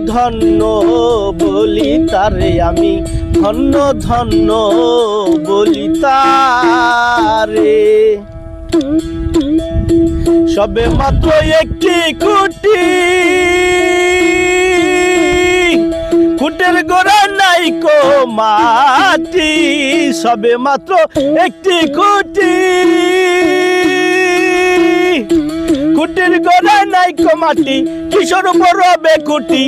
ধন্য বলি তারে আমি, ধন্য ধন্য বলি তারে। সবে মাত্র একটি খুঁটি, খুঁটের গোড়া নাই কো মাটি। সবে মাত্র একটি খুঁটি, খুঁটির গোড়া নাই কো মাটি। কিশোর রবে খুঁটি,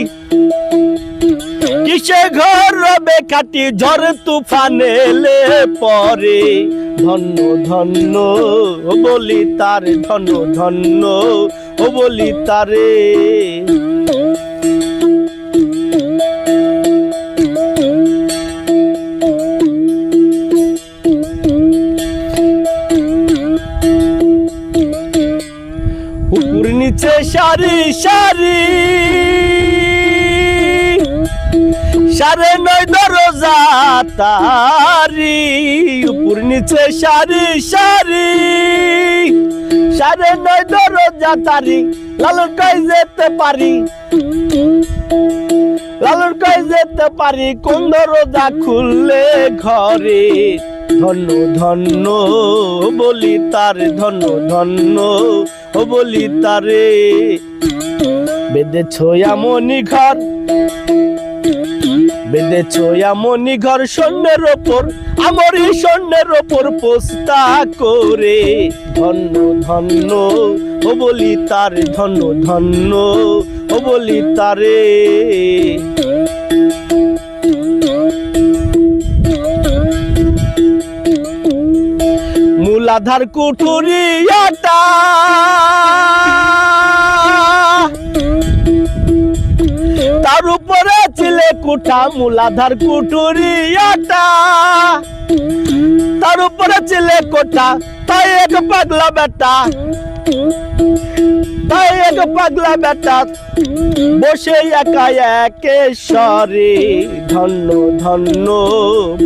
কিসে ঘর রবে কাটি। ঝড় তুফান এলে পরে, ধন্য ধন্য বলি তারে, ধন্য ধন্য বলি তারে। উপর নিচে সারি সারি, সাড়ে নয় দরজা তারি। উপর নিচে সারি সারি, সাড়ে নয় দরজা তারি। লালন কই যেতে পারি, লালন কই যেতে পারি। কোন দরজা খুললে ঘরে, ধন্য ধন্য বলি তারে, ধন্য ধন্য বলি তারে। বেঁধেছ এমনি ঘর, বেঁধেছ এমনি ঘর স্বর্ণের ওপর, আমরি স্বর্ণের ওপর পোস্তা করে। ধন্য ধন্য বলি তারে, ধন্য ধন্য বলি তারে। মূলাধার কুঠুরিয়াটা, তার উপরে ছিলে কুঠা। মূলাধার কুঠুরিয়াটা, তার উপরে ছিলে কোঠা। তাই এক পাগলা বেটা, তাই এক পাগলা বেটা বসে একা একেশ্বরে। ধন্য ধন্য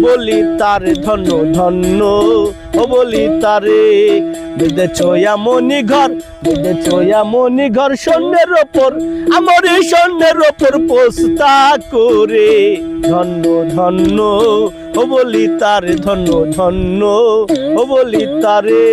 বলি তারে, ধন্য ধন্য বলি তারে। বেঁধেছ এমনি ঘর, বেঁধেছ এমনি ঘর স্বর্ণের ওপর, আমরি স্বর্ণের ওপর পোস্তা করে। ধন্য ধন্য বলি তারে, ধন্য ধন্য বলি তারে।